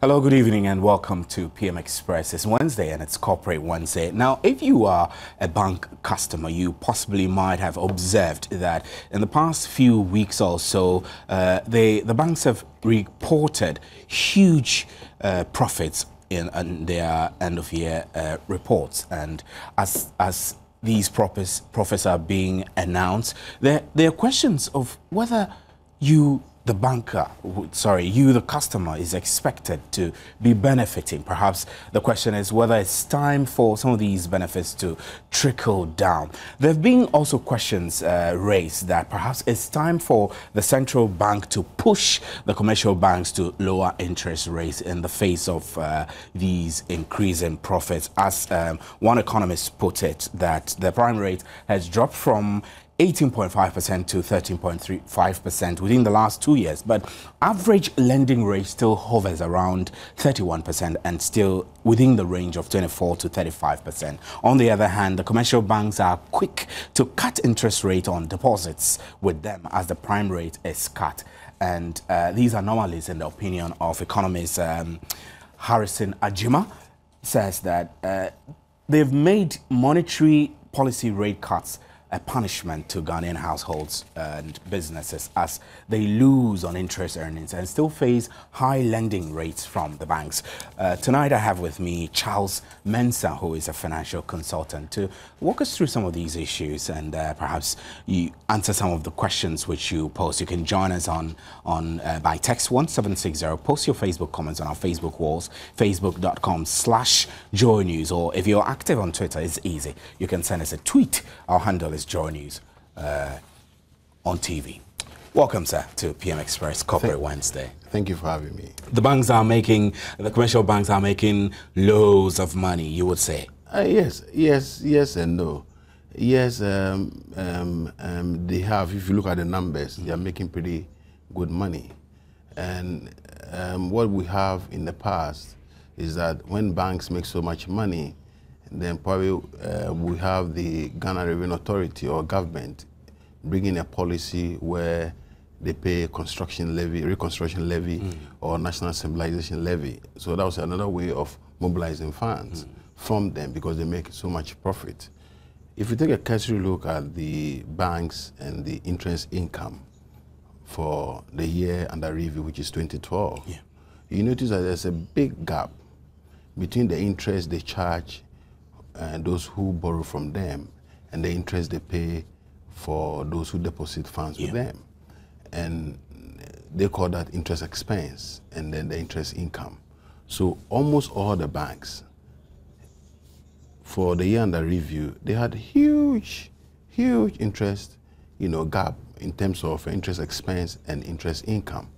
Hello, good evening and welcome to PM Express. It's Wednesday and it's Corporate Wednesday. Now, if you are a bank customer, you possibly might have observed that in the past few weeks or so, the banks have reported huge profits in their end-of-year reports. And as these profits are being announced, there are questions of whether you the customer is expected to be benefiting. Perhaps the question is whether it's time for some of these benefits to trickle down. There have been also questions raised that perhaps it's time for the central bank to push the commercial banks to lower interest rates in the face of these increasing profits. As one economist put it, that the prime rate has dropped from 18.5% to 13.35% within the last 2 years, but average lending rate still hovers around 31% and still within the range of 24 to 35%. On the other hand, the commercial banks are quick to cut interest rate on deposits with them as the prime rate is cut. And these anomalies, in the opinion of economist Harrison Ajima, says that they've made monetary policy rate cuts a punishment to Ghanaian households and businesses as they lose on interest earnings and still face high lending rates from the banks. Tonight I have with me Charles Mensah, who is a financial consultant, to walk us through some of these issues and perhaps you answer some of the questions which you post. You can join us on by text 1760. Post your Facebook comments on our Facebook walls, facebook.com/Joy News, or if you're active on Twitter, it's easy. You can send us a tweet. Our handle is Joy News on TV. Welcome, sir, to PM Express Corporate Wednesday. Thank you for having me. The commercial banks are making loads of money, you would say. Yes and no. Yes, they have. If you look at the numbers, they are making pretty good money. And what we have in the past is that when banks make so much money, then probably we have the Ghana Revenue Authority or government bringing a policy where they pay construction levy, reconstruction levy, or national stabilization levy. So that was another way of mobilizing funds from them because they make so much profit. If you take a cursory look at the banks and the interest income for the year under review, which is 2012, you notice that there's a big gap between the interest they charge and those who borrow from them and the interest they pay for those who deposit funds with them. And they call that interest expense and then the interest income. So almost all the banks for the year under review, they had huge interest, gap in terms of interest expense and interest income,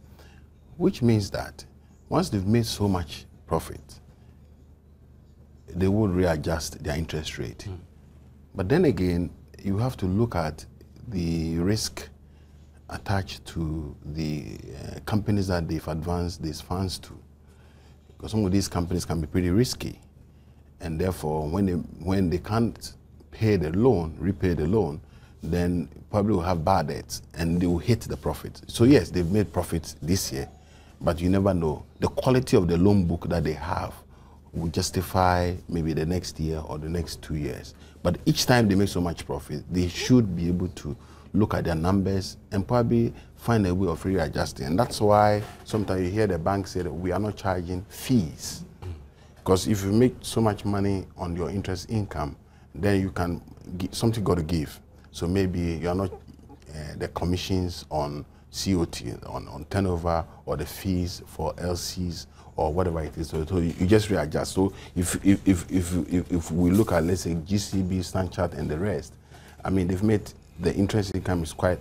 which means that once they've made so much profit, they would readjust their interest rate. But then again, you have to look at the risk attached to the companies that they've advanced these funds to. Because some of these companies can be pretty risky. And therefore, when they can't pay the loan, repay the loan, then probably will have bad debts and they will hit the profit. So yes, they've made profits this year, but you never know. The quality of the loan book that they have will justify maybe the next year or the next 2 years. But each time they make so much profit, they should be able to look at their numbers and probably find a way of readjusting. And that's why sometimes you hear the bank say that we are not charging fees. Because if you make so much money on your interest income, then you can something got to give. So maybe you are not the commissions on COT, on turnover, or the fees for LCs, or whatever it is. So you just readjust. So if we look at, let's say, GCB, Stanchart, and the rest, I mean, they've made the interest income is quite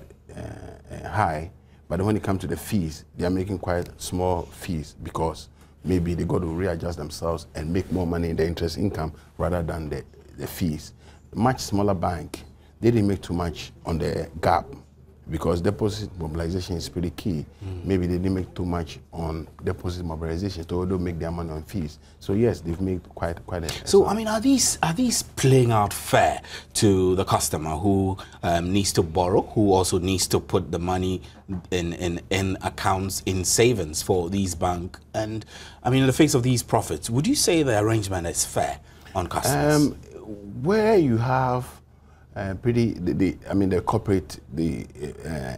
high, but when it comes to the fees, they are making quite small fees because maybe they got to readjust themselves and make more money in the interest income rather than the fees. Much smaller bank, they didn't make too much on the gap because deposit mobilization is pretty key. Maybe they didn't make too much on deposit mobilization, so they don't make their money on fees. So yes, they've made quite a... So I mean, are these playing out fair to the customer who needs to borrow, who also needs to put the money in accounts, in savings for these banks? And I mean, in the face of these profits, would you say the arrangement is fair on customers? Where you have the corporate,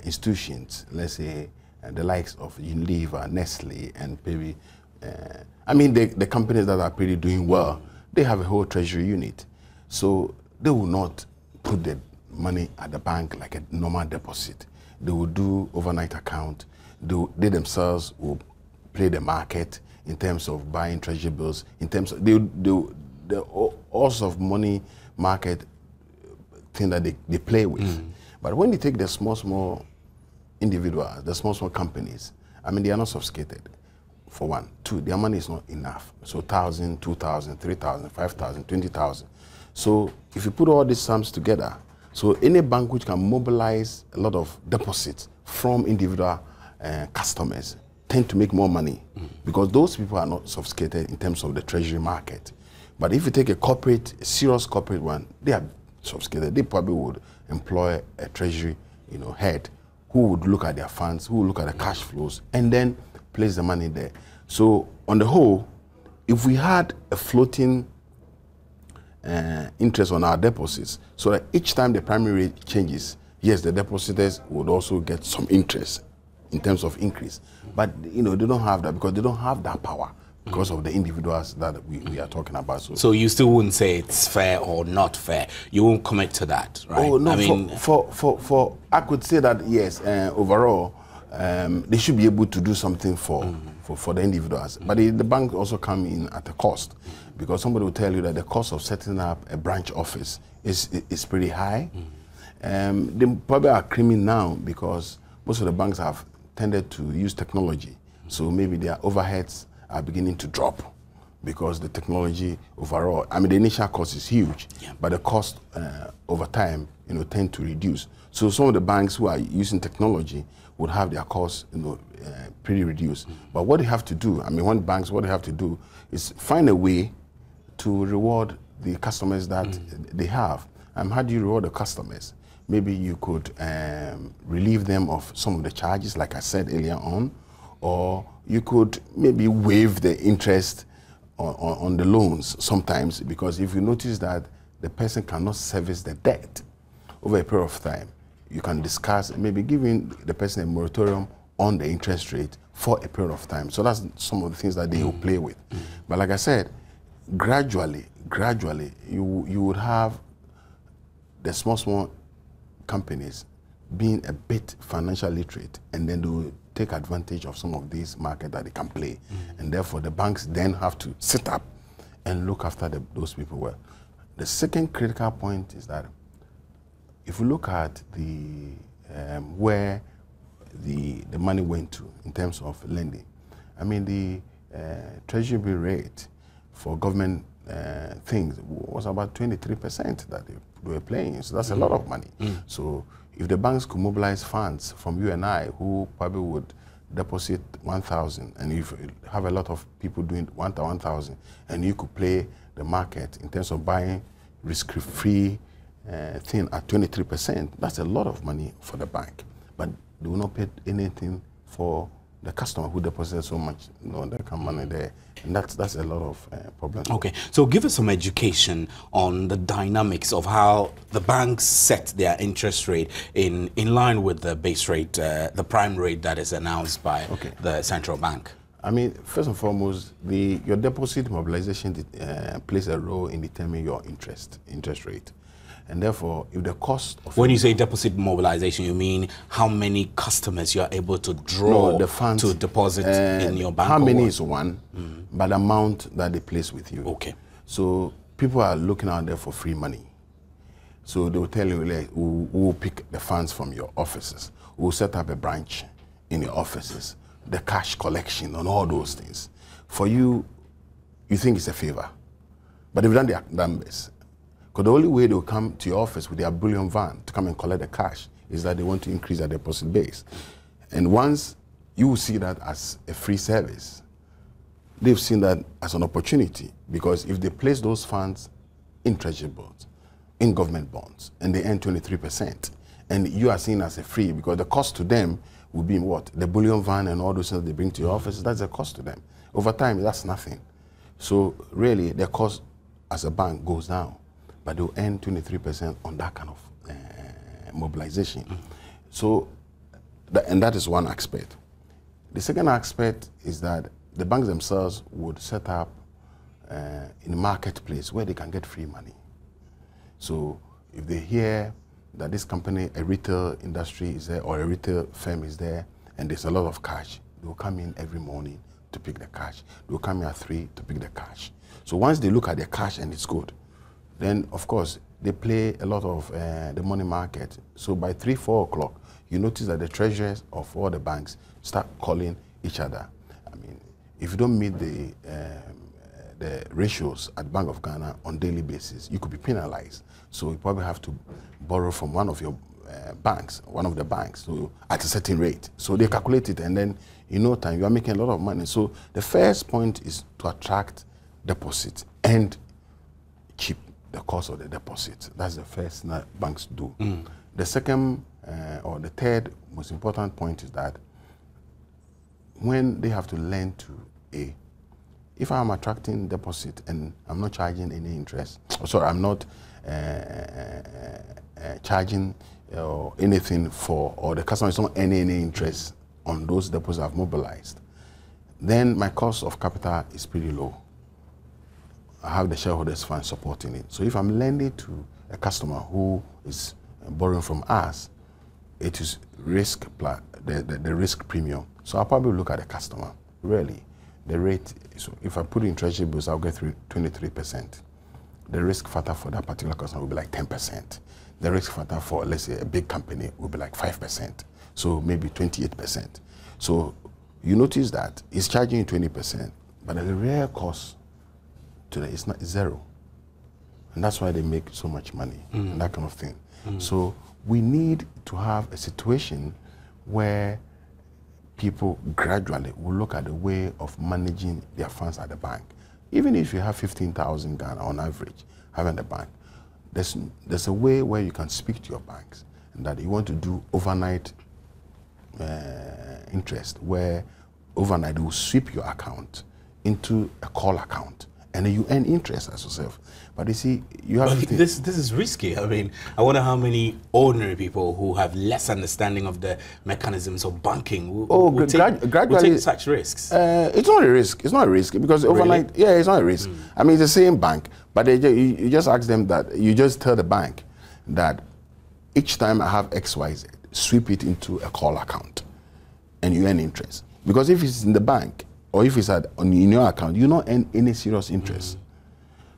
institutions, let's say the likes of Unilever, Nestle, and maybe, the companies that are pretty doing well, they have a whole treasury unit. So they will not put the money at the bank like a normal deposit. They will do overnight account. They themselves will play the market in terms of buying treasury bills, in terms of the all sorts of money market thing that they play with. But when you take the small individuals, the small companies, they are not sophisticated, for one. Two, their money is not enough. So 1,000, 2,000, 3,000, 5,000, 20,000. So if you put all these sums together, so any bank which can mobilize a lot of deposits from individual customers tend to make more money because those people are not sophisticated in terms of the treasury market. But if you take a serious corporate one, they are sophisticated. They probably would employ a treasury, head who would look at their funds, who would look at the cash flows, and then place the money there. So on the whole, if we had a floating interest on our deposits, so that each time the primary rate changes, yes, the depositors would also get some interest in terms of increase. But they don't have that because they don't have that power because of the individuals that we are talking about. So you still wouldn't say it's fair or not fair. You won't commit to that, right? Oh no, I could say that yes, overall, they should be able to do something for the individuals. But the bank also come in at a cost, because somebody will tell you that the cost of setting up a branch office is pretty high. They probably are creaming now because most of the banks have tended to use technology. So maybe their overheads are beginning to drop because the technology overall, the initial cost is huge, but the cost over time, tend to reduce. So some of the banks who are using technology would have their costs, pretty reduced. But what they have to do, what they have to do is find a way to reward the customers that they have. How do you reward the customers? Maybe you could relieve them of some of the charges, like I said earlier on, or you could maybe waive the interest on the loans sometimes, because if you notice that the person cannot service the debt over a period of time, you can discuss maybe giving the person a moratorium on the interest rate for a period of time. So that's some of the things that they will play with. But like I said, gradually, you would have the small companies being a bit financially literate, and then they will take advantage of some of these markets that they can play. And therefore, the banks then have to sit up and look after those people well. The second critical point is that if we look at where the money went to in terms of lending, the treasury bill rate for government things was about 23% that they were playing. So that's a lot of money. So if the banks could mobilize funds from you and I, who probably would deposit 1,000, and if you have a lot of people doing 1,000, and you could play the market in terms of buying risk-free thing at 23%, that's a lot of money for the bank. But they will not pay anything for the customer who deposited so much, that money there. And that's a lot of problems. Okay, so give us some education on the dynamics of how the banks set their interest rate in line with the base rate, the prime rate that is announced by the central bank. First and foremost, your deposit mobilization plays a role in determining your interest rate. And therefore, if the cost of... When you say deposit mobilization, you mean how many customers you are able to draw the funds to deposit in your bank? How many is one, but the amount that they place with you. Okay. So people are looking out there for free money. So they will tell you, like, we'll pick the funds from your offices. We'll set up a branch in your offices, the cash collection and all those things. For you, you think it's a favor. But they've done their numbers. Because the only way they'll come to your office with their bullion van to come and collect the cash is that they want to increase their deposit base. And once you will see that as a free service, they've seen that as an opportunity, because if they place those funds in treasury bonds, in government bonds, and they earn 23%, and you are seen as a free, because the cost to them will be what? The bullion van and all those things they bring to your office, that's the cost to them. Over time, that's nothing. So really, their cost as a bank goes down, but they'll earn 23% on that kind of mobilization. So, and that is one aspect. The second aspect is that the banks themselves would set up in a marketplace where they can get free money. So if they hear that this company, a retail industry is there, or a retail firm is there, and there's a lot of cash, they'll come in every morning to pick the cash. They'll come in at 3 to pick the cash. So once they look at the cash and it's good, then of course they play a lot of the money market. So by 3, 4 o'clock, you notice that the treasurers of all the banks start calling each other. I mean, if you don't meet the ratios at Bank of Ghana on daily basis, you could be penalized. So you probably have to borrow from one of your banks, one of the banks, so at a certain rate. So they calculate it, and then in no time you are making a lot of money. So the first point is to attract deposits and keep the cost of the deposit. That's the first thing that banks do. The second or the third most important point is that when they have to lend to if I'm attracting deposit and I'm not charging any interest, I'm not charging anything for, or the customer is not earning any interest on those deposits I've mobilized, then my cost of capital is pretty low. I have the shareholders fund supporting it. So if I'm lending to a customer who is borrowing from us, it is risk plus the risk premium. So I'll probably look at the customer. Really, the rate, so if I put in treasury bills, I'll get 23%. The risk factor for that particular customer will be like 10%. The risk factor for, let's say, a big company will be like 5%. So maybe 28%. So you notice that it's charging you 20%, but the real cost today is not zero. And that's why they make so much money and that kind of thing. So we need to have a situation where people gradually will look at the way of managing their funds at the bank. Even if you have 15,000 Ghana on average having the bank, there's a way where you can speak to your banks and that you want to do overnight interest, where overnight you will sweep your account into a call account and then you earn interest as yourself. But you see, you have to this is risky. I mean, I wonder how many ordinary people who have less understanding of the mechanisms of banking will take such risks. It's not a risk. It's not a risk because overnight, really? Yeah, it's not a risk. I mean, it's the same bank, but you just ask them that, you just tell the bank that each time I have XYZ, sweep it into a call account and you earn interest. Because if it's in the bank or if it's in your account, you don't earn any serious interest.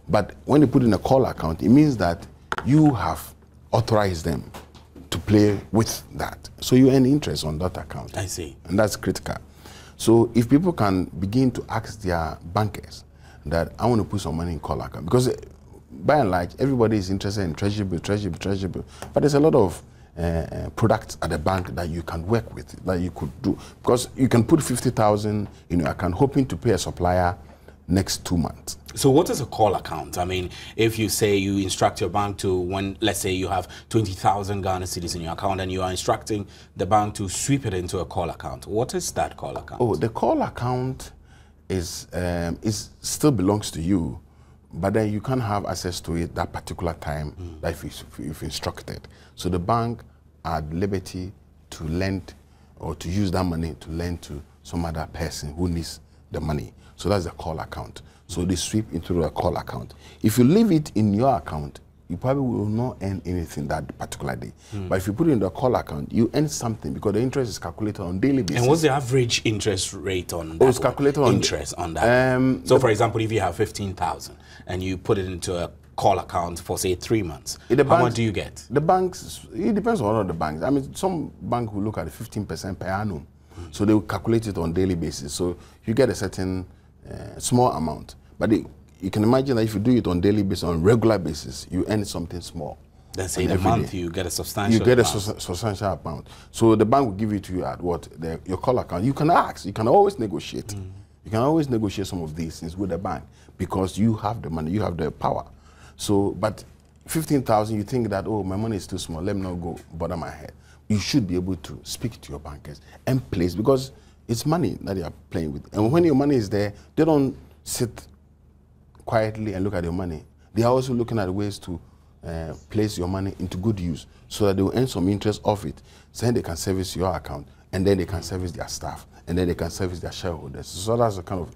But when you put in a call account, it means that you have authorized them to play with that. So you earn interest on that account. I see. And that's critical. So if people can begin to ask their bankers that I want to put some money in call account, because by and large, everybody is interested in treasury bill. But there's a lot of products at the bank that you can work with, that you could do. Because you can put 50,000 in your account, hoping to pay a supplier next 2 months. So what is a call account? I mean, if you say you instruct your bank to, let's say you have 20,000 Ghana cedis in your account and you are instructing the bank to sweep it into a call account, what is that call account? Oh, the call account is still belongs to you, but then you can't have access to it that particular time that if you've instructed. So the bank are at liberty to lend or to use that money to lend to some other person who needs the money. So that's the call account. So they sweep into the call account. If you leave it in your account, you probably will not earn anything that particular day. But if you put it in the call account, you earn something because the interest is calculated on daily basis. And what's the average interest rate on that? Oh, it's calculated on interest on that. So for example, if you have 15,000 and you put it into a call account for say 3 months, how much do you get? The banks, it depends on all of the banks. I mean, some bank will look at 15% per annum. So they will calculate it on daily basis. So you get a certain small amount. But you can imagine that if you do it on daily basis, on regular basis, you earn something small. Then say in a month you get a substantial You get amount. a substantial amount. So the bank will give it to you at what? Your call account. You can ask. You can always negotiate. You can always negotiate some of these things with the bank because you have the money, you have the power. So, but 15,000, you think that, oh, my money is too small, let me not go bother my head. You should be able to speak to your bankers and place, because it's money that they are playing with. And when your money is there, they don't sit quietly and look at your money. They are also looking at ways to place your money into good use so that they will earn some interest off it. So then they can service your account, and then they can service their staff, and then they can service their shareholders. So that's the kind of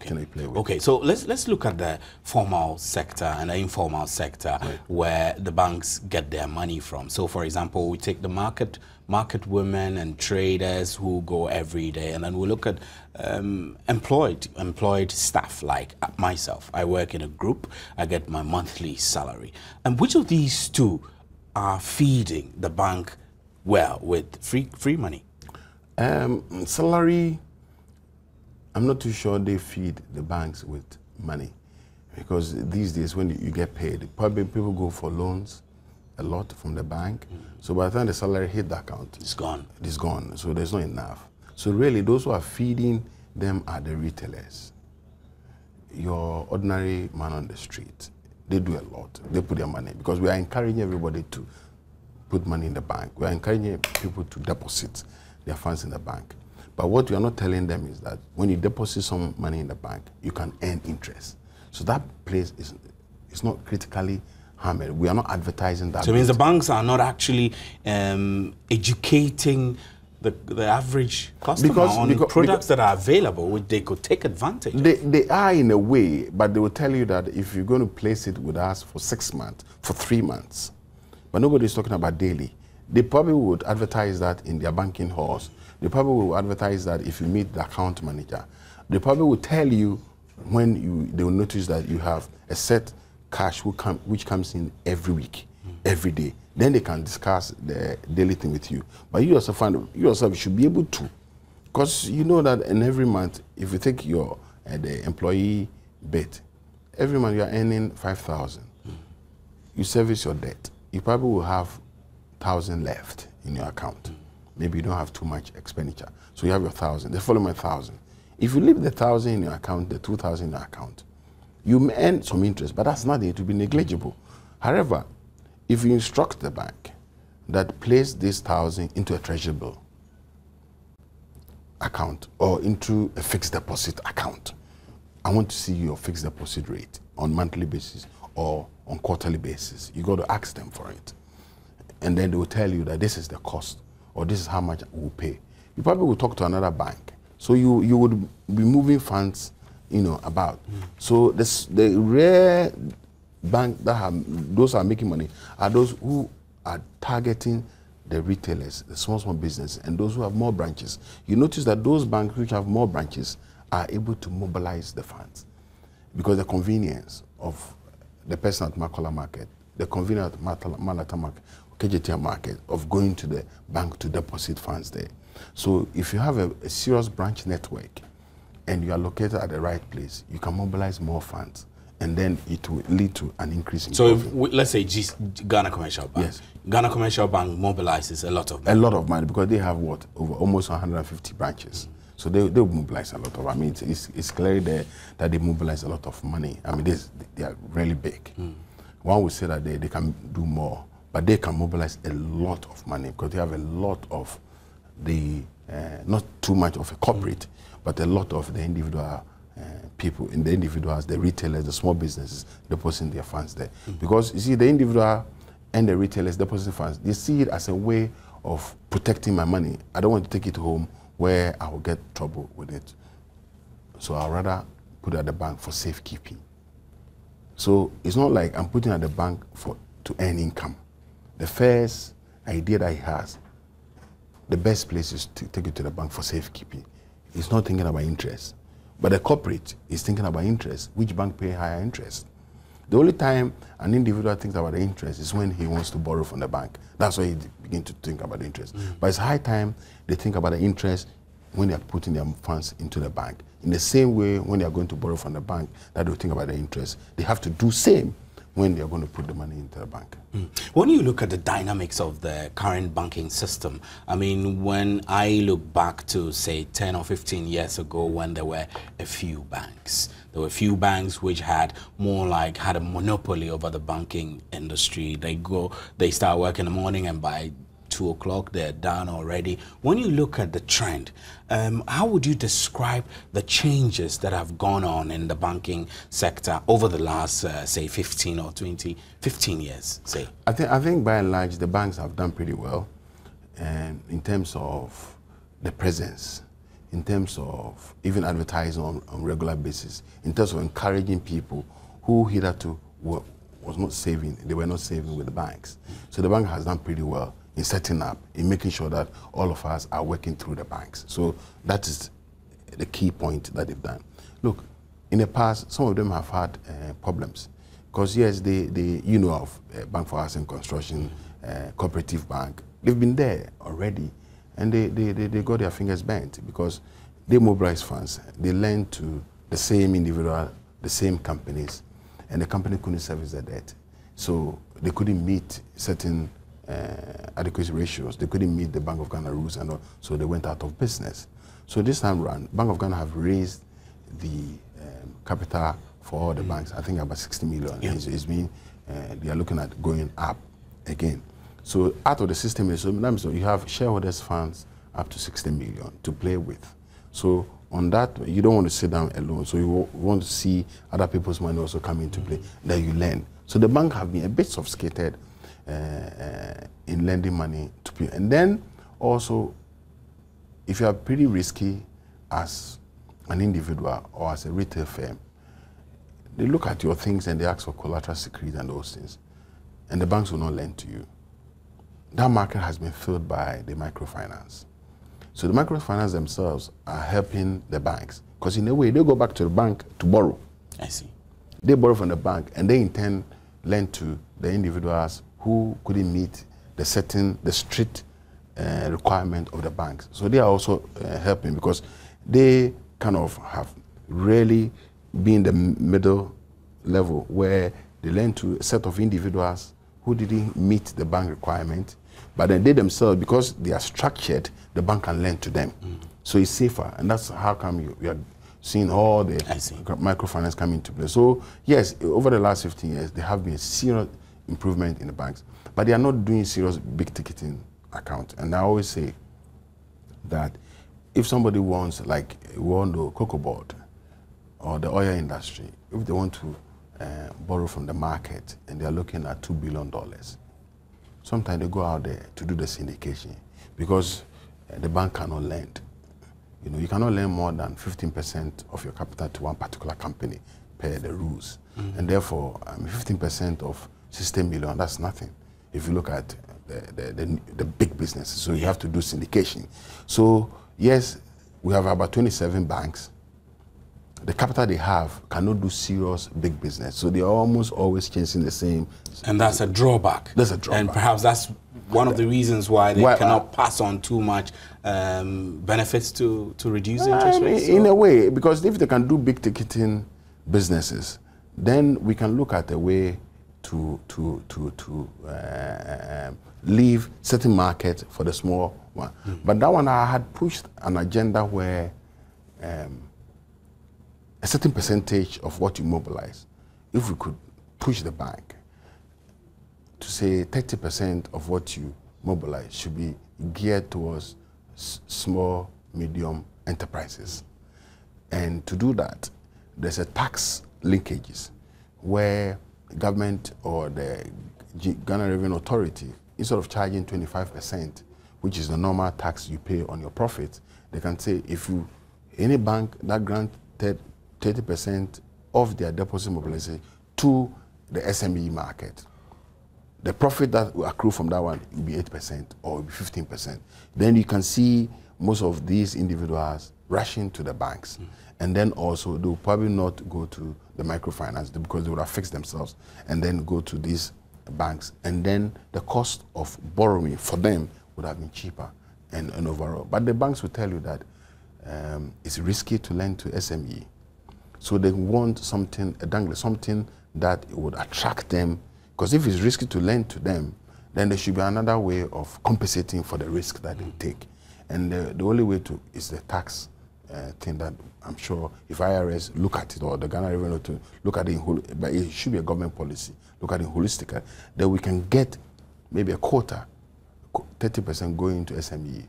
thing they play with. Okay, so let's look at the formal sector and the informal sector, right, where the banks get their money from. So, for example, we take the market women and traders who go every day, and then we look at employed staff like myself. I work in a group, I get my monthly salary. And which of these two are feeding the bank well with free money? Salary, I'm not too sure they feed the banks with money, because these days when you get paid, probably people go for loans a lot from the bank. So by the time the salary hit the account, it's gone. It's gone. So there's not enough. So really, those who are feeding them are the retailers. Your ordinary man on the street, they do a lot. They put their money, because we are encouraging everybody to put money in the bank. We are encouraging people to deposit their funds in the bank. But what we are not telling them is that when you deposit some money in the bank, you can earn interest. So that place is not critically hammered. We are not advertising that. So it means the banks are not actually educating the average customer on products that are available, which they could take advantage of. They are in a way, but they will tell you that if you're going to place it with us for 6 months, for 3 months, but nobody's talking about daily. They probably would advertise that in their banking halls. They probably will advertise that if you meet the account manager. They probably will tell you when they will notice that you have a set cash which comes in every week, every day. Then they can discuss the daily thing with you. But you yourself should be able to, because you know that in every month, if you take your the employee bit, every month you are earning 5,000. You service your debt. You probably will have 1,000 left in your account. Maybe you don't have too much expenditure. So you have your 1,000, the following 1,000. If you leave the 1,000 in your account, the 2,000 in your account, you may earn some interest, but that's nothing. It will be negligible. However, if you instruct the bank that place this 1,000 into a treasury bill account or into a fixed deposit account, I want to see your fixed deposit rate on monthly basis or on quarterly basis. You got to ask them for it. And then they will tell you that this is the cost or this is how much we'll pay. You probably will talk to another bank. So you would be moving funds, about. So the rare bank those who are making money are those who are targeting the retailers, the small business, and those who have more branches. You notice that those banks which have more branches are able to mobilize the funds because the convenience of the person at Makola Market, the convenience at Malata Market, KJT Market, of going to the bank to deposit funds there. So if you have a serious branch network and you are located at the right place, you can mobilize more funds, and then it will lead to an increase in profit. So let's say Ghana Commercial Bank. Yes. Ghana Commercial Bank mobilizes a lot of money. A lot of money, because they have over almost 150 branches. So they mobilize a lot of. I mean, it's clear there that they mobilize a lot of money. I mean, they are really big. One would say that they can do more, but they can mobilize a lot of money because they have a lot of the not too much of a corporate, but a lot of the individual people, in the individuals, the retailers, the small businesses depositing their funds there. Because you see, the individual and the retailers depositing funds, they see it as a way of protecting my money. I don't want to take it home where I will get trouble with it. So I'd rather put it at the bank for safekeeping. So it's not like I'm putting it at the bank to earn income. The first idea that he has, the best place is to take it to the bank for safekeeping. He's not thinking about interest. But the corporate is thinking about interest. Which bank pay higher interest? The only time an individual thinks about the interest is when he wants to borrow from the bank. That's why he begins to think about the interest. But it's high time they think about the interest when they are putting their funds into the bank. In the same way, when they are going to borrow from the bank, that they think about the interest. They have to do same when they're going to put the money into the bank. When you look at the dynamics of the current banking system, I mean, when I look back to, say, 10 or 15 years ago when there were a few banks, there were a few banks which had had a monopoly over the banking industry. They start work in the morning and by 2 o'clock they're done already. When you look at the trend, how would you describe the changes that have gone on in the banking sector over the last, say, 15 or 15 years, say? I think by and large the banks have done pretty well, and in terms of the presence, in terms of even advertising on regular basis, in terms of encouraging people who hitherto were not saving with the banks. So the bank has done pretty well in setting up, in making sure that all of us are working through the banks. So that is the key point that they've done. Look, in the past, some of them have had problems. Because yes, you know of Bank for Housing Construction, Cooperative Bank, they've been there already, and they got their fingers bent because they mobilize funds. They lend to the same individual, the same companies, and the company couldn't service their debt. So they couldn't meet certain adequacy ratios. They couldn't meet the Bank of Ghana rules, and all, so they went out of business. So this time around, Bank of Ghana have raised the capital for all the banks. I think about 60 million. Yeah. It's been, they are looking at going up again. So out of the 60 million, so you have shareholders' funds up to 60 million to play with. So on that, you don't want to sit down alone. So you want to see other people's money also come into play that you lend. So the bank have been a bit sophisticated in lending money to people. And then also, if you are pretty risky as an individual or as a retail firm, they look at your things and they ask for collateral security and those things, and the banks will not lend to you. That market has been filled by the microfinance. So the microfinance themselves are helping the banks, because in a way they go back to the bank to borrow. I see. They borrow from the bank and they in turn lend to the individuals who couldn't meet the strict requirement of the banks. So they are also helping, because they kind of have really been the middle level where they lend to a set of individuals who didn't meet the bank requirement, but then they themselves, because they are structured, the bank can lend to them. So it's safer, and that's how come we are seeing all the microfinance come into play. So yes, over the last 15 years, there have been a serious improvement in the banks, but they are not doing serious big ticketing account. And I always say that if somebody wants, like the cocoa board or the oil industry, if they want to borrow from the market and they are looking at $2 billion, sometimes they go out there to do the syndication, because the bank cannot lend. You know, you cannot lend more than 15% of your capital to one particular company per the rules. And therefore, 15% of 60 million, that's nothing if you look at the big businesses. So you have to do syndication. So yes, we have about 27 banks. The capital they have cannot do serious big business. So they're almost always chasing the same. And that's a drawback. That's a drawback. And perhaps that's one of the reasons why they cannot pass on too much benefits to reduce the interest rates. In a way, because if they can do big ticketing businesses, then we can look at a way to leave certain market for the small one. But that one, I had pushed an agenda where a certain percentage of what you mobilize, if we could push the bank to say 30% of what you mobilize should be geared towards small, medium enterprises. And to do that, there's a tax linkages where the government or the Ghana Revenue Authority, instead of charging 25%, which is the normal tax you pay on your profit, they can say if any bank that granted 30% of their deposit mobilization to the SME market, the profit that will accrue from that one will be 8% or will be 15%. Then you can see most of these individuals rushing to the banks. And then also they will probably not go to the microfinance because they would have fixed themselves, and then go to these banks. And then the cost of borrowing for them would have been cheaper and overall. But the banks will tell you that it's risky to lend to SME. So they want something, a dangle, something that would attract them. Because if it's risky to lend to them, then there should be another way of compensating for the risk that they take. And the only way to is the tax thing that I'm sure if IRS look at it, or the Ghana Revenue to look at it, but it should be a government policy, look at it holistically, then we can get maybe a quota, 30% going to SME,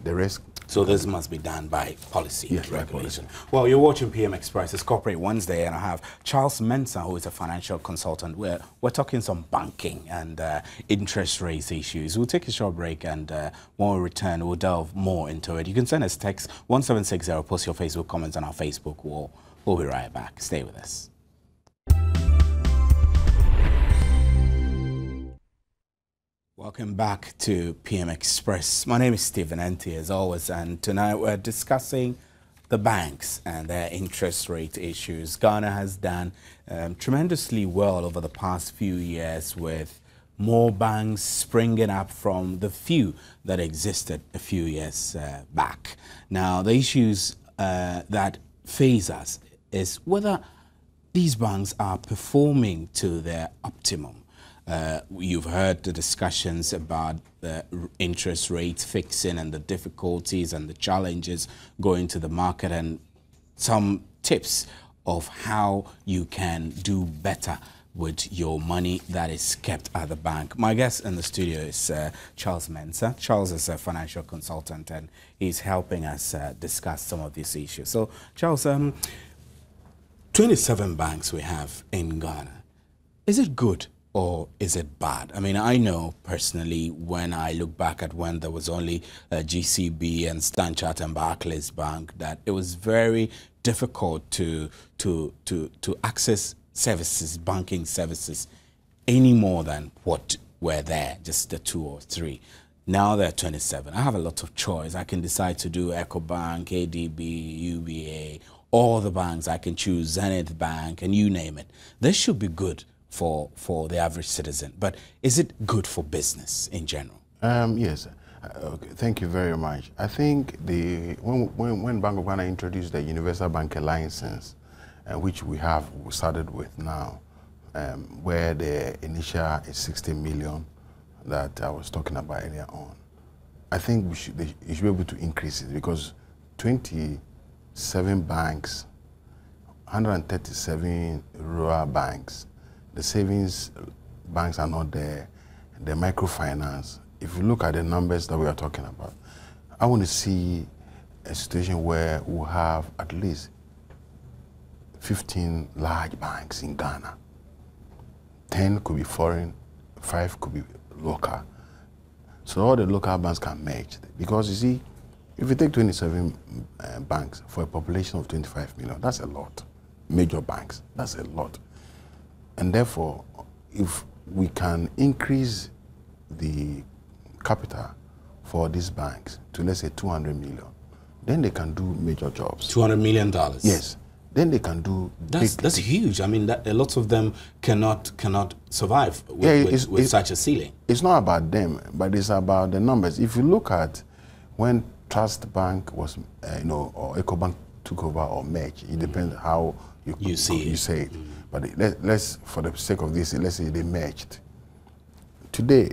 the rest. So this must be done by policy, yes, regulation. By policy. Well, you're watching PM Express. It's Corporate Wednesday, and I have Charles Mensah, who is a financial consultant. We're talking some banking and interest rates issues. We'll take a short break, and when we return, we'll delve more into it. You can send us text 1760, post your Facebook comments on our Facebook wall. We'll be right back. Stay with us. Welcome back to PM Express. My name is Stephen Enti, as always, and tonight we're discussing the banks and their interest rate issues. Ghana has done tremendously well over the past few years, with more banks springing up from the few that existed a few years back. Now, the issues that face us is whether these banks are performing to their optimum. You've heard the discussions about the interest rate fixing and the difficulties and the challenges going to the market, and some tips of how you can do better with your money that is kept at the bank. My guest in the studio is Charles Mensah. Charles is a financial consultant, and he's helping us discuss some of these issues. So, Charles, 27 banks we have in Ghana. Is it good or is it bad? I mean, I know personally, when I look back at when there was only GCB and Standard Chartered and Barclays Bank, that it was very difficult to access services, banking services, any more than what were there, just the 2 or 3. Now there are 27. I have a lot of choice. I can decide to do EcoBank, ADB, UBA, all the banks. I can choose Zenith Bank, and you name it. This should be good for the average citizen, but is it good for business in general? Yes. Okay, thank you very much. I think when Bank of Ghana introduced the Universal Banker License, which we started with now, where the initial is 60 million that I was talking about earlier on, I think you should be able to increase it, because 27 banks, 137 rural banks, the savings banks are not there, the microfinance. If you look at the numbers that we are talking about, I want to see a situation where we'll have at least 15 large banks in Ghana. 10 could be foreign, 5 could be local. So all the local banks can merge. Because you see, if you take 27 banks for a population of 25 million, that's a lot. Major banks, that's a lot. And therefore, if we can increase the capital for these banks to, let's say, 200 million, then they can do major jobs. $200 million? Yes. Then they can do. That's huge. I mean, a lot of them cannot survive with such a ceiling. It's not about them, but it's about the numbers. If you look at when Trust Bank was, or EcoBank took over or merged, it depends how you say it. But let's, for the sake of this, let's say they merged. Today,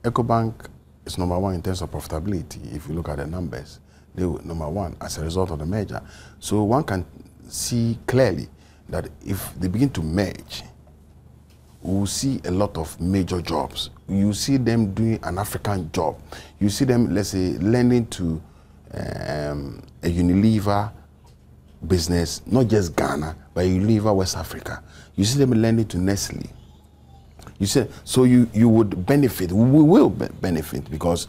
EcoBank is #1 in terms of profitability. If you look at the numbers, they were #1 as a result of the merger. So one can see clearly that if they begin to merge, we will see a lot of major jobs. You see them doing an African job. You see them, let's say, lending to a Unilever business, not just Ghana, but Unilever West Africa. You see them lending to Nestle. You see, so you would benefit. We will benefit, because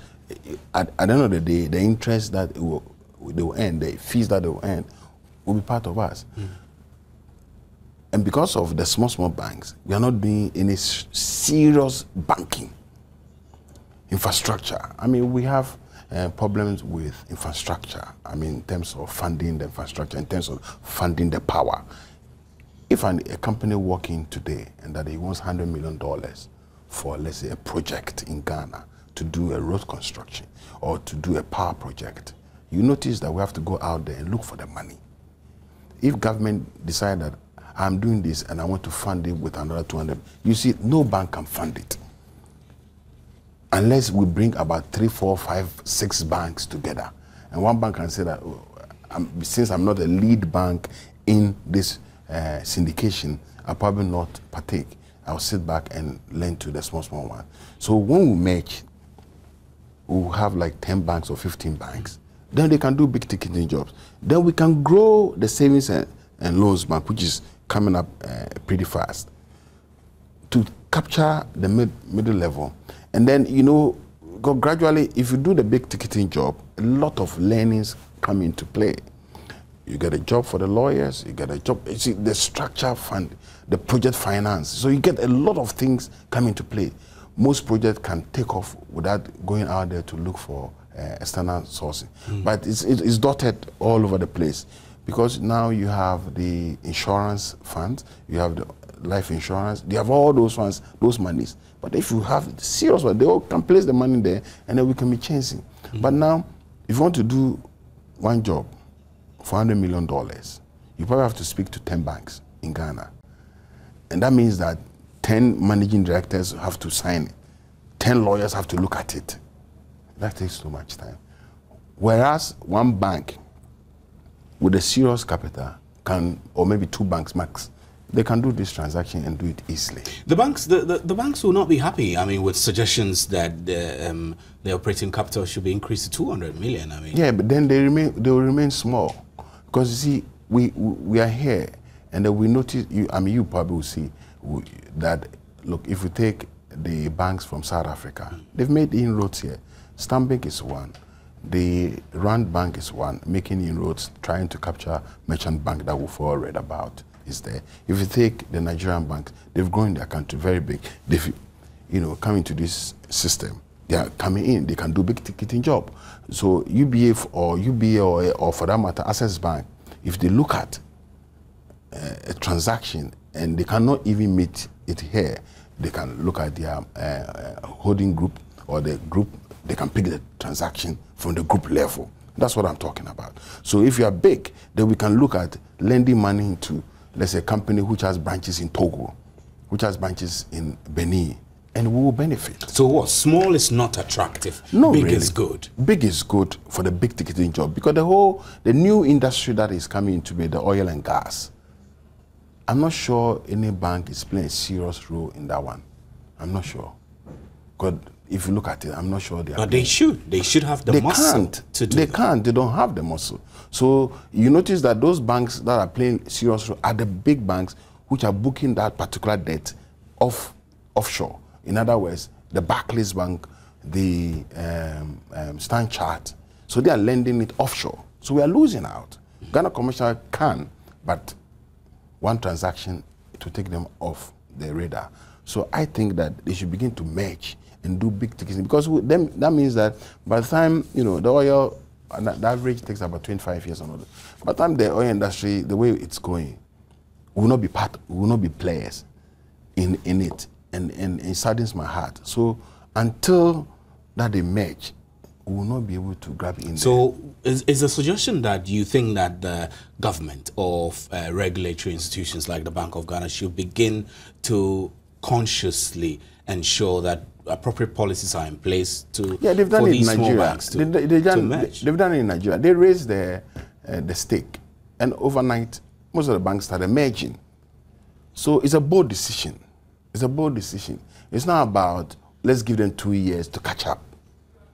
at the end of the day, the interest that they will earn, the fees that they will earn, will be part of us. And because of the small banks, we are not doing any serious banking infrastructure. I mean, we have problems with infrastructure. I mean, in terms of funding the infrastructure, in terms of funding the power. If a company working today and that he wants $100 million for, let's say, a project in Ghana to do a road construction or to do a power project, you notice that we have to go out there and look for the money. If government decide that I'm doing this and I want to fund it with another 200. You see, no bank can fund it unless we bring about 3, 4, 5, 6 banks together. And one bank can say that, oh, since I'm not a lead bank in this syndication, I'll probably not partake. I'll sit back and lend to the small one. So when we merge, we'll have like 10 banks or 15 banks. Then they can do big ticketing jobs. Then we can grow the savings and loans bank, which is coming up pretty fast, to capture the middle level. And then, you know, gradually, if you do the big ticketing job, a lot of learnings come into play. You get a job for the lawyers, you get a job, you see, the structure fund, the project finance. So you get a lot of things come into play. Most projects can take off without going out there to look for external sourcing. But it's dotted all over the place, because now you have the insurance funds, you have the life insurance, you have all those funds, those monies. But if you have the serious one, they all can place the money there and then we can be chasing. But now, if you want to do one job for $100 million, you probably have to speak to 10 banks in Ghana. And that means that 10 managing directors have to sign it. 10 lawyers have to look at it. That takes too much time. Whereas one bank with a serious capital can, or maybe 2 banks max, they can do this transaction and do it easily. The banks, the banks will not be happy. I mean, with suggestions that the operating capital should be increased to 200 million. I mean, yeah, but then they will remain small, because you see, we are here, and then we notice. You probably will see that. Look, if we take the banks from South Africa, they've made inroads here. Stanbic is one. The Rand Bank is one, making inroads, trying to capture Merchant Bank that we've all read about. Is there. If you take the Nigerian banks, they've grown their country very big. They've, you know, come into this system. They are coming in. They can do big ticketing job. So UBA or for that matter, Access Bank, if they look at a transaction and they cannot even meet it here, they can look at their holding group or the group. They can pick the transaction from the group level. That's what I'm talking about. So if you are big, then we can look at lending money into, let's say, a company which has branches in Togo, which has branches in Benin, and we will benefit. So what? Small is not attractive. No, big really. is good. Big is good for the big ticketing job, because the new industry that is coming into be the oil and gas. I'm not sure any bank is playing a serious role in that one. I'm not sure. Because if you look at it, I'm not sure they are. But they should. They should have the muscle to do They that. can't. They don't have the muscle. So you notice that those banks that are playing serious role are the big banks which are booking that particular debt offshore. In other words, the Barclays Bank, the Standard Chartered. So they are lending it offshore. So we are losing out. Ghana Commercial can, but one transaction to take them off the radar. So I think that they should begin to merge and do big ticketing, because that means that by the time, you know, the oil, the average takes about 25 years or not. By the time the oil industry, the way it's going, we will not be players in it, and it saddens my heart. So until that they merge, we will not be able to grab in. So is the suggestion that you think that the government of regulatory institutions like the Bank of Ghana should begin to consciously ensure that appropriate policies are in place to they've done for it these in small Nigeria. banks to merge? They've done it in Nigeria. They raised the stake, and overnight, most of the banks started merging. So it's a bold decision. It's a bold decision. It's not about, let's give them 2 years to catch up.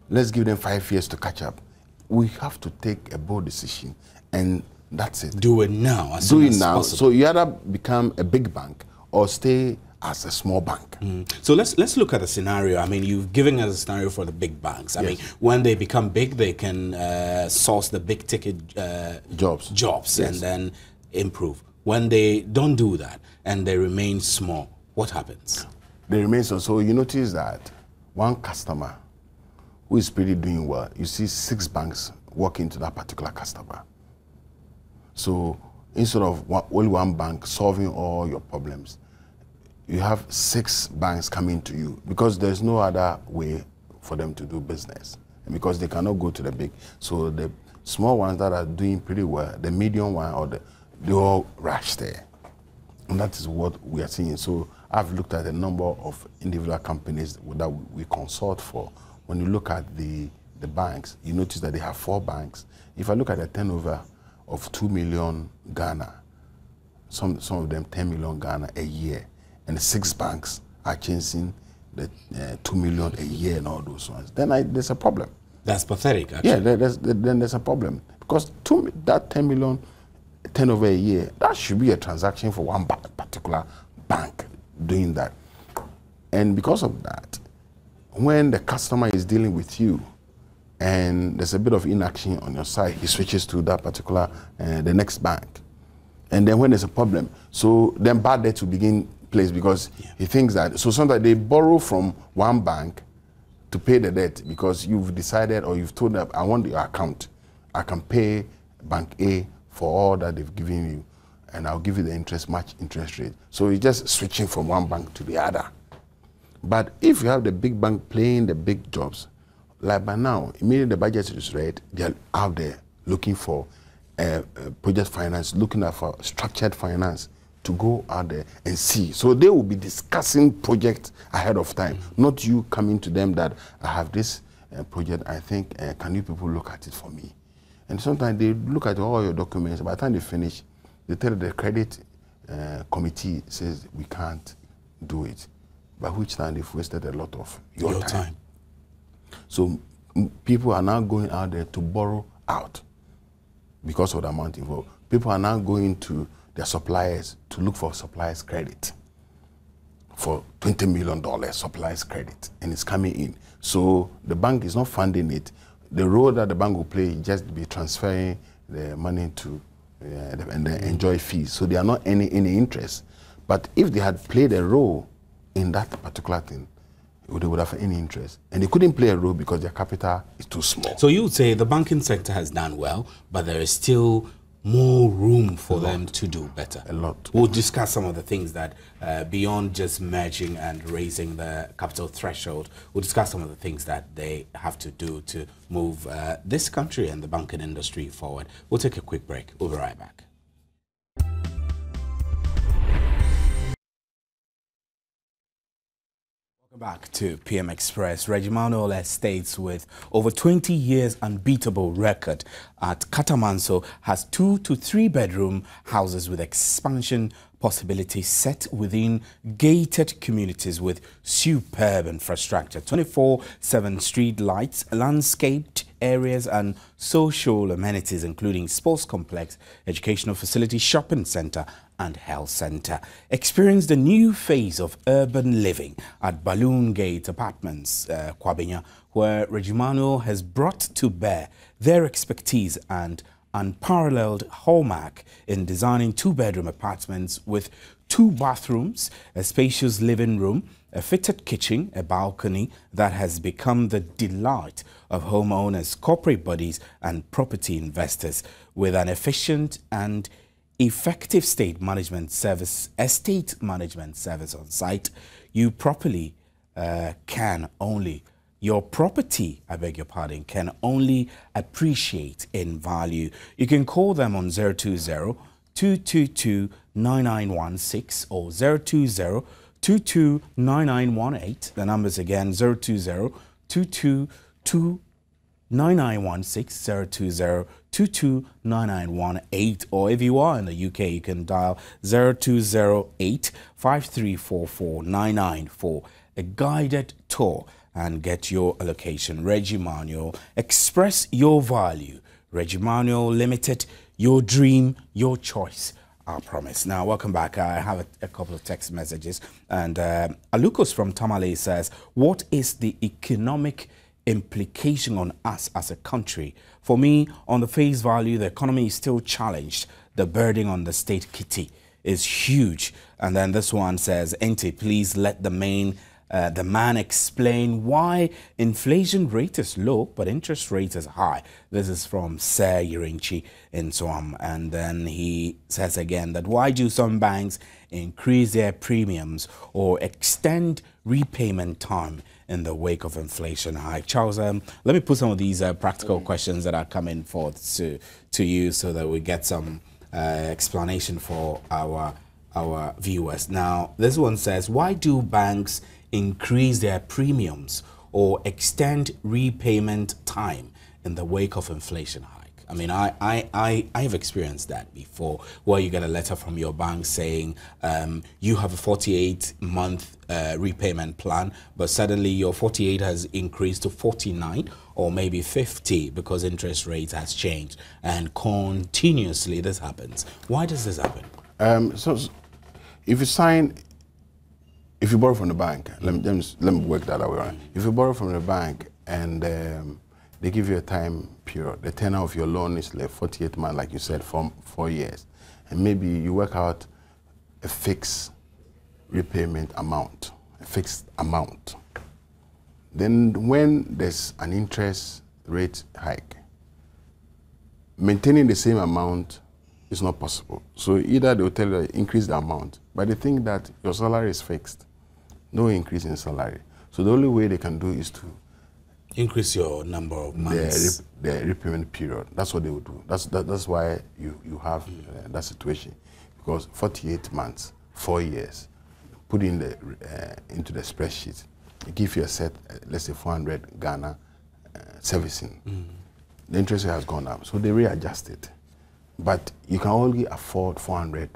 Let's give them 5 years to catch up. We have to take a bold decision, and that's it. Do it now, as soon as possible. So you either become a big bank or stay as a small bank. So let's look at the scenario. I mean, you've given us a scenario for the big banks. I mean, when they become big, they can source the big ticket jobs, Yes. and then improve. When they don't do that and they remain small, what happens? They remain so. So you notice that one customer who is pretty doing well, you see 6 banks walk into that particular customer. So instead of only one bank solving all your problems, you have 6 banks coming to you, because there's no other way for them to do business, and because they cannot go to the big. So the small ones that are doing pretty well, the medium one, they all rush there. And that is what we are seeing. So I've looked at a number of individual companies that we consult for. When you look at the banks, you notice that they have 4 banks. If I look at a turnover of 2 million Ghana, some of them 10 million Ghana a year, and 6 banks are chasing the 2 million a year and all those ones, then there's a problem. That's pathetic, actually. Yeah, then there's a problem. Because that 10 million turnover a year, that should be a transaction for one particular bank doing that. And because of that, when the customer is dealing with you and there's a bit of inaction on your side, he switches to that particular, the next bank. And then when there's a problem, so then bad debt will begin place because he thinks that, so sometimes they borrow from one bank to pay the debt because you've decided or you've told them, I want your account. I can pay Bank A for all that they've given you, and I'll give you the match interest rate. So you're just switching from one bank to the other. But if you have the big bank playing the big jobs, like by now, immediately the budget is read, they're out there looking for project finance, looking at for structured finance to go out there and see. So they will be discussing projects ahead of time, not you coming to them that I have this project, I think, can you people look at it for me? And sometimes they look at all your documents. By the time they finish, they tell the credit committee says we can't do it. By which time they've wasted a lot of your time. So people are now going out there to borrow out because of the amount involved. People are now going to their suppliers to look for suppliers credit for $20 million suppliers credit, and it's coming in. So the bank is not funding it. The role that the bank will play is just be transferring the money to and they enjoy fees. So they are not any interest. But if they had played a role in that particular thing, they would have any interest. And they couldn't play a role because their capital is too small. So you would say the banking sector has done well, but there is still more room for them to do better. A lot. We'll discuss some of the things that, beyond just merging and raising the capital threshold, we'll discuss some of the things that they have to do to move this country and the banking industry forward. We'll take a quick break. We'll be right back. Back to PM Express. Regimano Estates, with over 20 years unbeatable record at Katamanso, has 2 to 3 bedroom houses with expansion possibilities set within gated communities with superb infrastructure, 24/7 street lights, landscaped areas and social amenities including sports complex, educational facility, shopping center and health center. Experience the new phase of urban living at Balloon Gate Apartments, Kwabenya, where Regimano has brought to bear their expertise and unparalleled hallmark in designing 2-bedroom apartments with 2 bathrooms, a spacious living room, a fitted kitchen, a balcony that has become the delight of homeowners, corporate bodies and property investors. With an efficient and effective estate management service on site, your property, can only appreciate in value. You can call them on 020-222-9916 or 020-22-9918. The numbers again, 020-222-9916, 020-22-9918, or if you are in the UK, you can dial 0208-5344-994 for a guided tour and get your allocation. Regimano, express your value. Regimano Limited, your dream, your choice, our promise. Now, welcome back. I have a couple of text messages. And Alukos from Tamale says, what is the economic implication on us as a country? For me, on the face value, the economy is still challenged. The burden on the state kitty is huge. And then this one says, Ente, please let the man explain why inflation rate is low but interest rate is high. This is from Sir Yirinchi in Swam. And then he says again that why do some banks increase their premiums or extend repayment time in the wake of inflation hike? Charles, let me put some of these practical questions that are coming forth to you so that we get some explanation for our our viewers. Now, this one says, why do banks increase their premiums or extend repayment time in the wake of inflation hike? I mean, I have experienced that before, where you get a letter from your bank saying you have a 48-month repayment plan, but suddenly your 48 has increased to 49 or maybe 50 because interest rates has changed, and continuously this happens. Why does this happen? So if you borrow from the bank, let me work that out. Right? If you borrow from the bank and they give you a time period, the tenor of your loan is like 48 months, like you said, for 4 years, and maybe you work out a fixed repayment amount, a fixed amount. Then when there's an interest rate hike, maintaining the same amount is not possible. So either they'll tell you increase the amount, but they think that your salary is fixed, no increase in salary. So the only way they can do is to increase your number of months. The repayment period. That's what they would do. That's why you have that situation, because 48 months, 4 years, put in into the spreadsheet, give you a set, let's say 400 Ghana servicing. The interest rate has gone up, so they readjust it. But you can only afford 400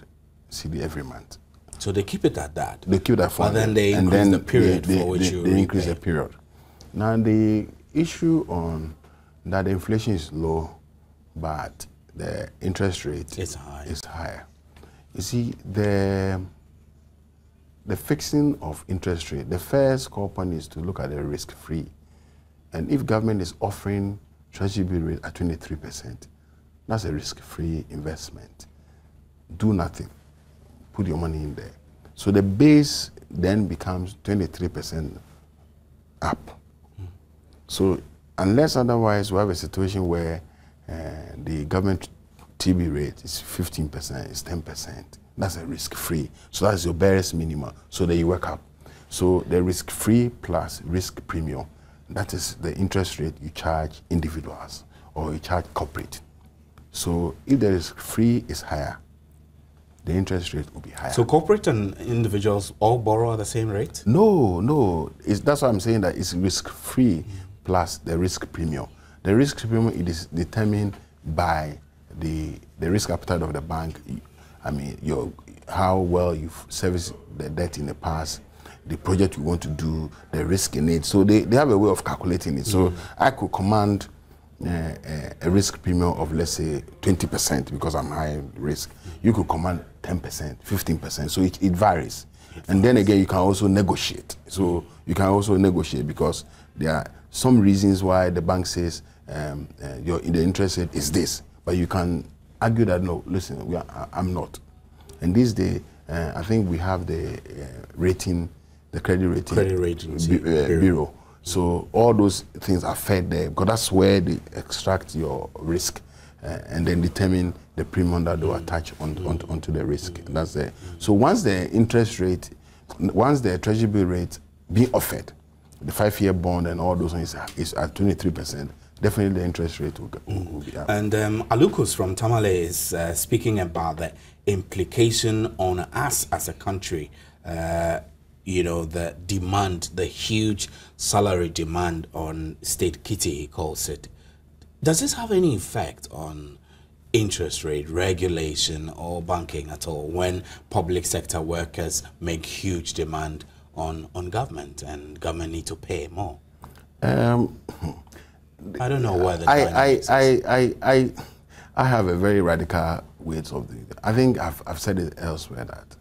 CD every month. So they keep it at that. They keep it at 400. But then they increase the period for which you they increase the period. Now the issue on that the inflation is low, but the interest rate is higher. You see, the fixing of interest rate, the first core point is to look at the risk-free. And if government is offering treasury bill rate at 23%, that's a risk-free investment. Do nothing. Put your money in there. So the base then becomes 23% up. So unless otherwise we have a situation where the government TB rate is 15%, it's 10%, that's a risk-free. So that's your barest minimum. So then you work up. So the risk-free plus risk premium, that is the interest rate you charge individuals or you charge corporate. So if the risk-free is higher, the interest rate will be higher. So corporate and individuals all borrow at the same rate? No. That's why I'm saying that it's risk-free plus the risk premium. The risk premium, it is determined by the risk appetite of the bank. I mean, how well you've serviced the debt in the past, the project you want to do, the risk in it. So they have a way of calculating it. So I could command a risk premium of, let's say, 20% because I'm high risk. You could command 10%, 15%. So it varies. And then again, you can also negotiate. So you can also negotiate because there are some reasons why the bank says the interest rate is this. But you can argue that, no, listen, I'm not. And these days, I think we have the rating, the credit rating bureau. So all those things are fed there because that's where they extract your risk and then determine the premium that they attach onto the risk. That's there. So once the interest rate, once the treasury bill rate being offered, the 5-year bond and all those things is at 23%, definitely the interest rate will be up. And Alukus from Tamale is speaking about the implication on us as a country. You know, the demand, the huge salary demand on state kitty, he calls it. Does this have any effect on interest rate regulation or banking at all when public sector workers make huge demand on government and government need to pay more? I don't know whether I have a very radical way of doing it. I think I've said it elsewhere that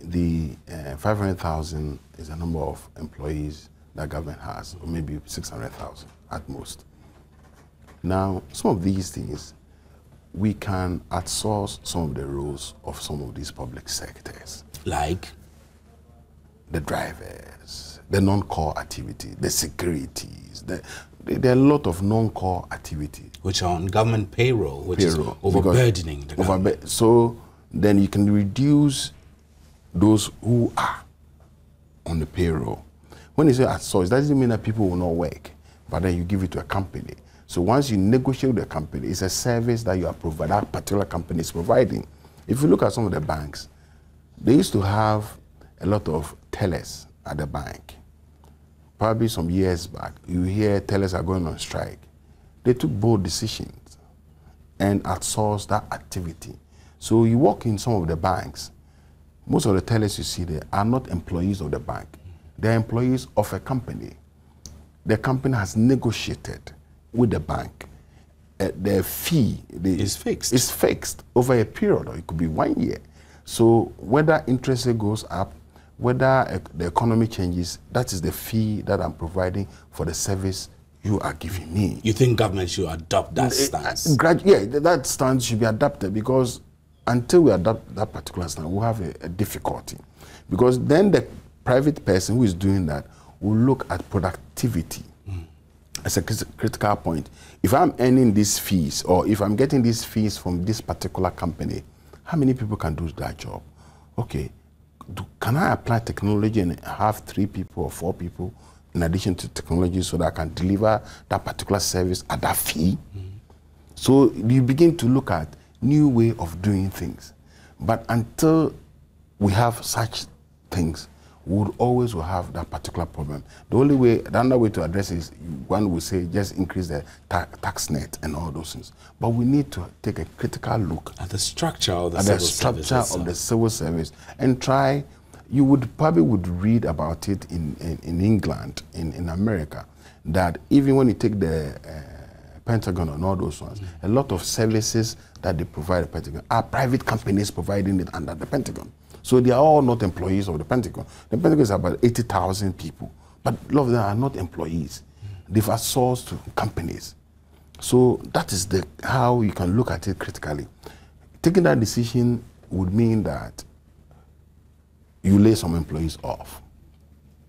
the 500,000 is the number of employees that government has, or maybe 600,000 at most. Now, some of these things, we can outsource some of the roles of some of these public sectors. Like? The drivers, the non-core activity, the securities, there are a lot of non-core activity. Which are on government payroll, which is overburdening the government. So then you can reduce those who are on the payroll. When you say outsource, that doesn't mean that people will not work, but then you give it to a company. So once you negotiate with a company, it's a service that you are providing, that particular company is providing. If you look at some of the banks, They used to have a lot of tellers at the bank. Probably some years back, you hear tellers are going on strike. They took bold decisions and outsourced that activity. So you walk in some of the banks, most of the tellers you see there are not employees of the bank. They're employees of a company. The company has negotiated with the bank. Their fee is fixed. It's fixed over a period, or it could be 1 year. So whether interest rate goes up, whether the economy changes, that is the fee that I'm providing for the service you are giving me. You think government should adopt that stance? Yeah, that stance should be adapted, because until we adopt that particular stance, we'll have a difficulty. Because then the private person who is doing that will look at productivity as a critical point. If I'm earning these fees, or if I'm getting these fees from this particular company, how many people can do that job? Okay, can I apply technology and have 3 people or 4 people in addition to technology so that I can deliver that particular service at that fee? So you begin to look at new way of doing things. But until we have such things, we would always will have that particular problem. The other way to address it is, one would say just increase the tax net and all those things. But we need to take a critical look at the structure of the civil service and try. You would probably read about it in England, in America, that even when you take the Pentagon and all those ones, a lot of services that they provide the Pentagon are private companies providing it under the Pentagon. So they are all not employees of the Pentagon. The Pentagon is about 80,000 people, but a lot of them are not employees. They've outsourced to companies. So that is how you can look at it critically. Taking that decision would mean that you lay some employees off,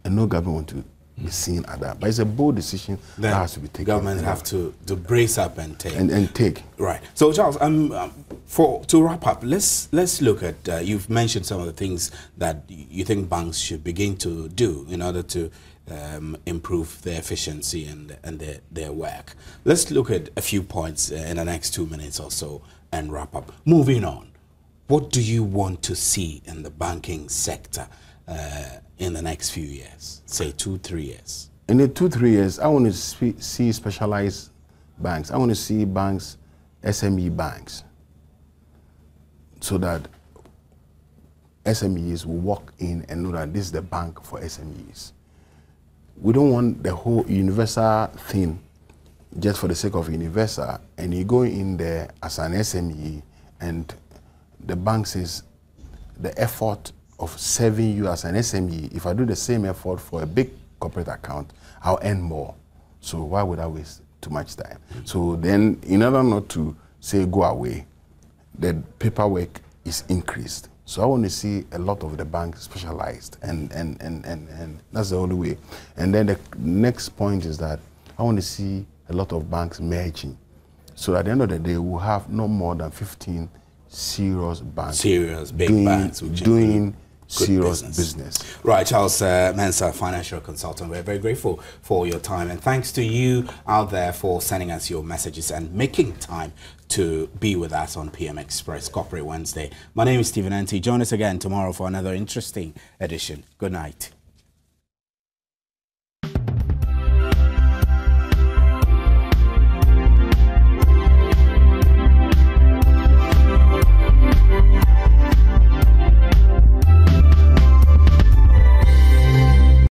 and no government want to be seen at that. But it's a bold decision then that has to be taken. Government have to brace up and take. And take. Right. So Charles, to wrap up, let's look at, you've mentioned some of the things that you think banks should begin to do in order to improve their efficiency and their work. Let's look at a few points in the next 2 minutes or so and wrap up. Moving on, what do you want to see in the banking sector in the next few years, say 2-3 years? In the 2-3 years, I want to see specialized banks. I want to see banks, SME banks, so that SMEs will walk in and know that this is the bank for SMEs. We don't want the whole universal thing just for the sake of universal, and you go in there as an SME and the bank says the effort of serving you as an SME, if I do the same effort for a big corporate account, I'll earn more. So why would I waste too much time? So then, in order not to say go away, the paperwork is increased. So I want to see a lot of the banks specialized, and that's the only way. And then the next point is that I want to see a lot of banks merging. So at the end of the day, we'll have no more than 15 serious banks. Serious, big banks. Doing serious business. Right, Charles Mensah, financial consultant. We're very grateful for your time, and thanks to you out there for sending us your messages and making time to be with us on PM Express Corporate Wednesday. My name is Stephen Anty. Join us again tomorrow for another interesting edition. Good night.